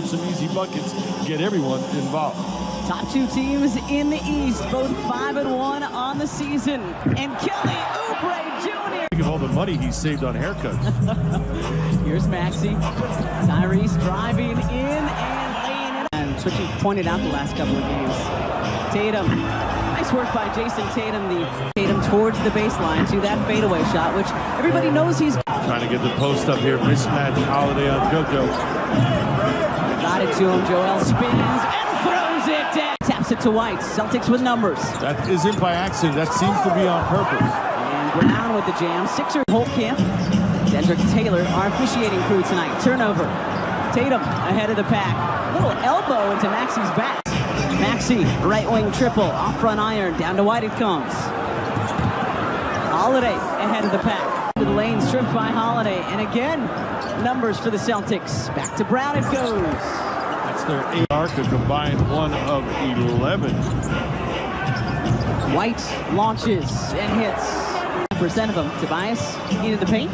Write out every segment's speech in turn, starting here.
for some easy buckets, get everyone involved. Top two teams in the East, both 5-1 on the season. And Kelly Oubre Jr. Think of all the money he saved on haircuts. Here's Maxey. Tyrese driving in and laying it. And switching pointed out the last couple of games. Tatum. Nice work by Jason Tatum. Tatum towards the baseline to that fadeaway shot, which everybody knows he's trying to get the post up here. Mismatch Holiday on JoJo. Got it to him. Joel spins and throws it down. Taps it to White. Celtics with numbers. That isn't by accident. That seems to be on purpose. And Brown with the jam. Sixers Holtkamp. Dedrick Taylor, our officiating crew tonight. Turnover. Tatum ahead of the pack. Little elbow into Maxey's back. Maxey, right wing triple, off front iron, down to White it comes. Holiday ahead of the pack. To the lane, stripped by Holiday, and again, numbers for the Celtics. Back to Brown it goes. That's their arc, a combined 1 of 11. White launches and hits. Percent of them. Tobias into the paint.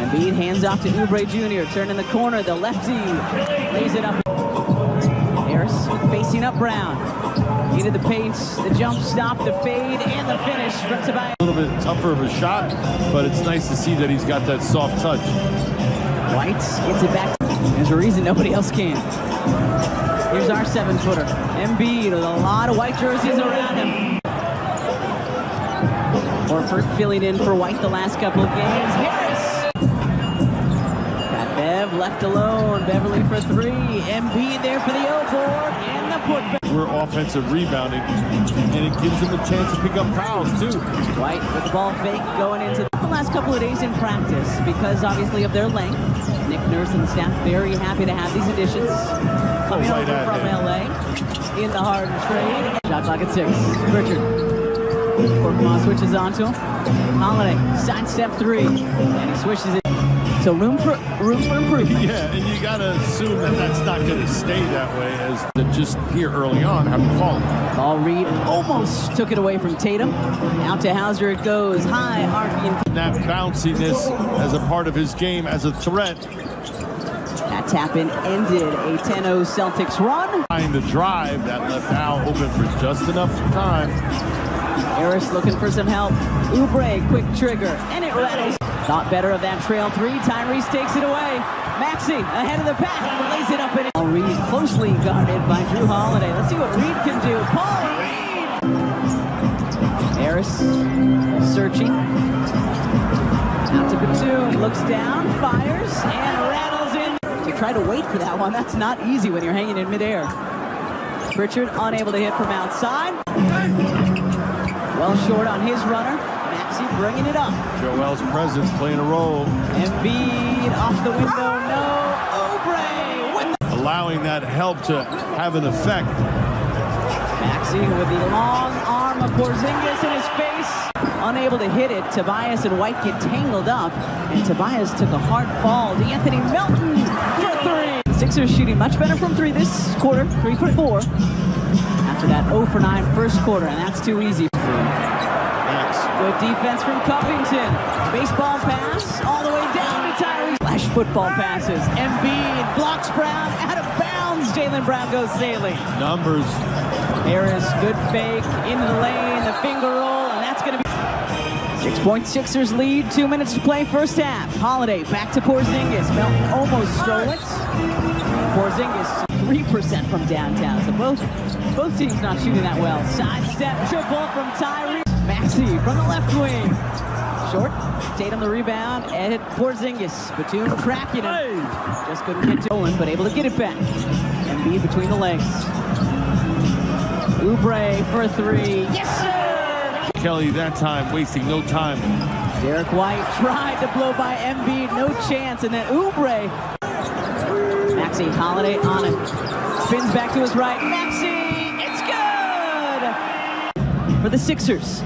Embiid hands off to Oubre Jr. Turn in the corner, the lefty lays it up. Harris facing up Brown. Into the paint, the jump stop, the fade, and the finish from Tobias. A little bit tougher of a shot, but it's nice to see that he's got that soft touch. White gets it back. There's a reason nobody else can. Here's our 7-footer. Embiid with a lot of white jerseys around him. Horford filling in for White the last couple of games. Harris. Got Bev left alone. Beverly for three. Embiid there for the O-board and the putback. We're offensive rebounding, and it gives them a chance to pick up fouls, too. White with the ball fake going into the last couple of days in practice because, obviously, of their length. Nick Nurse and the staff very happy to have these additions coming over from L.A. in the Harden trade. Shot clock at 6. Richard. Korkmaz switches on to him. Holiday, sidestep 3, and he swishes it. So room for improvement. Yeah, and you got to assume that that's not going to stay that way, as that just here early on have fallen. Ball read almost took it away from Tatum. Out to Hauser it goes. High, Harvey. That bounciness as a part of his game as a threat. That tap-in ended a 10-0 Celtics run. Behind the drive, that left Al open for just enough time. Harris looking for some help. Oubre, quick trigger, and it rattles. Thought better of that trail 3. Tyrese takes it away. Maxey ahead of the pack, lays it up in it. Reed closely guarded by Drew Holiday. Let's see what Reed can do. Paul Reed! Harris searching. Out to Batum, looks down, fires, and rattles in. To try to wait for that one, that's not easy when you're hanging in midair. Pritchard unable to hit from outside. Well short on his runner. Maxey bringing it up. Joel's presence playing a role. Embiid off the window, no. Oubre with allowing that help to have an effect. Maxey with the long arm of Porzingis in his face. Unable to hit it. Tobias and White get tangled up. And Tobias took a hard fall to Anthony Melton for 3. Sixers shooting much better from 3 this quarter. 3 for 4. After that 0 for 9 first quarter, and that's too easy. Good defense from Covington. Baseball pass all the way down to Tyrese. Flash football passes. Embiid blocks Brown out of bounds. Jaylen Brown goes sailing. Numbers. Harris, good fake into the lane, the finger roll, and that's going to be 6-point Sixers lead. 2 minutes to play first half. Holiday back to Porzingis. Melton almost stole it. Porzingis 3% from downtown. So both teams not shooting that well. Sidestep triple from Tyrese. Maxey from the left wing. Short. Tatum the rebound. And Porzingis. Batum cracking him. Just couldn't get to Owen, but able to get it back. Embiid between the legs. Oubre for 3. Yes, sir! Kelly that time wasting no time. Derek White tried to blow by Embiid. No chance. And then Oubre. Maxey, Holiday on him. Spins back to his right. Maxey! It's good! For the Sixers.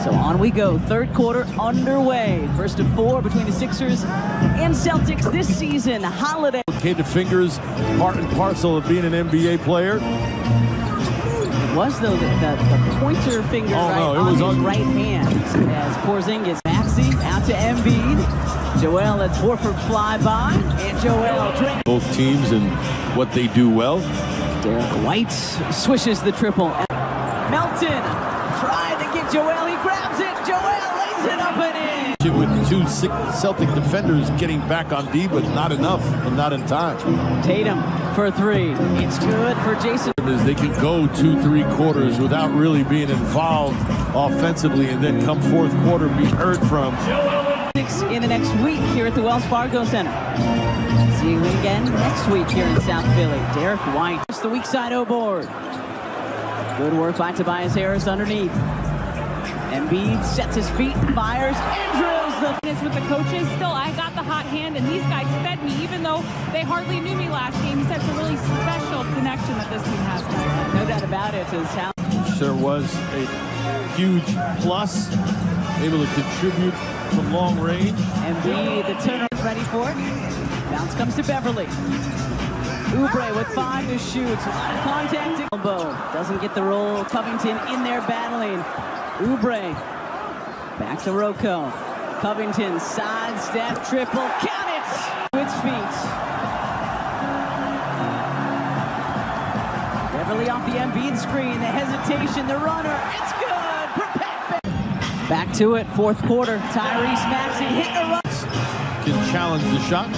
So on we go. Third quarter underway. First of 4 between the Sixers and Celtics this season. Holiday. The fingers, part and parcel of being an NBA player. It was, though, the pointer finger on his right hand as Porzingis. Maxey Maxey out to Embiid. Joel, let's Horford fly by. And Joel drink. Both teams and what they do well. Derek White swishes the triple. Melton trying to get Joel. He grabs it. Joel lays it up and in. With two Celtic defenders getting back on D, but not enough and not in time. Tatum for three. It's good for Jason. They can go 2-3 quarters without really being involved offensively, and then come fourth quarter be heard from. In the next week here at the Wells Fargo Center. See you again next week here in South Philly. Derek White, just the weak side O board. Good work by Tobias Harris underneath. Embiid sets his feet, fires, and drills the... With the coaches, still I got the hot hand, and these guys fed me, even though they hardly knew me last game. He said it's a really special connection that this team has. No doubt about it. Is how There was a huge plus, able to contribute from long range. Embiid, the turner is ready for it. Bounce comes to Beverly. Oubre with 5 to shoot. A lot of contact. Elbow doesn't get the roll. Covington in there battling. Oubre back to Rocco. Covington sidestep triple. Count it to its feet. Beverly off the Embiid screen. The hesitation. The runner. It's good. Back to it. Fourth quarter. Tyrese Maxey hitting a run. Can challenge the shot.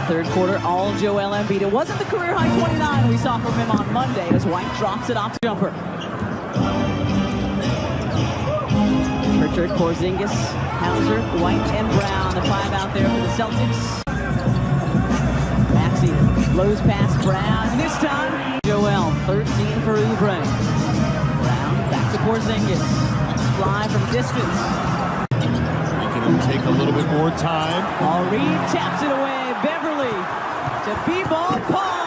Third quarter, all Joel Embiid. It wasn't the career high 29 we saw from him on Monday as White drops it off the jumper. Richard, Porzingis, Hauser, White, and Brown. The 5 out there for the Celtics. Maxey blows past Brown. This time, Joel, 13 for Oubre. Brown back to Porzingis. Let's fly from distance. Making him take a little bit more time. Henri taps it away. Beverly to B-ball Paul.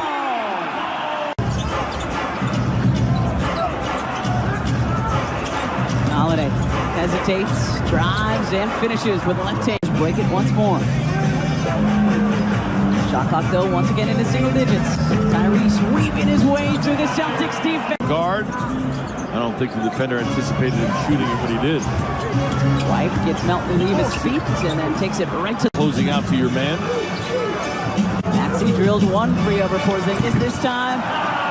Holiday hesitates, drives, and finishes with a left hand. Break it once more. Shot clock, though, once again into single digits. Tyrese weaving his way through the Celtics defense. Guard. I don't think the defender anticipated him shooting it, but he did. White gets Melton to leave his feet and then takes it right to... Closing out to your man. Maxey drilled 1 free over Porzingis this time.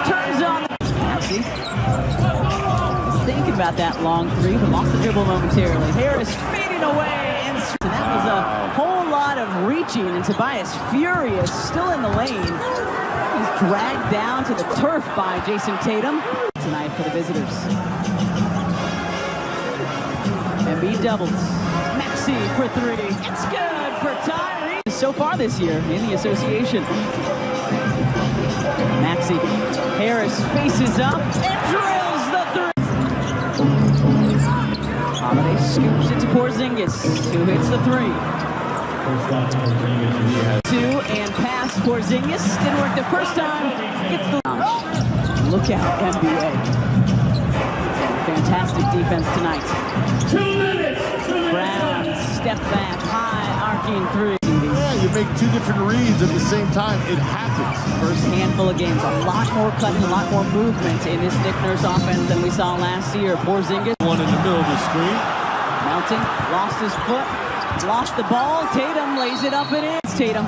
Turns on Maxey. Was thinking about that long 3, but lost the dribble momentarily. Harris fading away, and that was a whole lot of reaching, and Tobias furious, still in the lane. He's dragged down to the turf by Jason Tatum tonight for the visitors. Embiid doubles. Maxey for 3. It's good for Tyrese. So far this year in the association. Maxey. Harris faces up and drills the 3. Holiday scoops it to Porzingis, who hits the 3. 2 and pass Porzingis. Didn't work the first time. Gets the launch. Look out, NBA. Fantastic defense tonight. 2 minutes. Brown, step back, high, arcing 3. Yeah, you make 2 different reads at the same time. It happens. First handful of games, a lot more cutting, a lot more movement in this Nick Nurse offense than we saw last year. Porzingis. One in the middle of the screen. Melton lost his foot, lost the ball. Tatum lays it up and in. It's Tatum.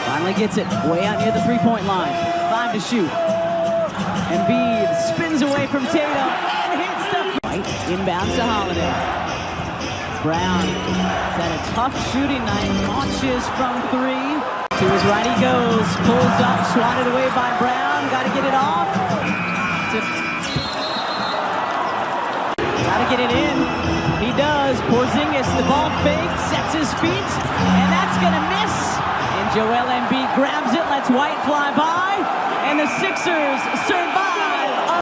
Finally gets it way out near the 3-point line. 5 to shoot. Embiid spins away from Tatum and hits the White. Inbounds to Holiday. Brown has had a tough shooting night. Launches from 3. To his right he goes. Pulls up, swatted away by Brown. Got to get it off. Got to get it in. He does. Porzingis, the ball fake, sets his feet, and that's going to miss. And Joel Embiid grabs it, lets White fly by, and the Sixers serve by.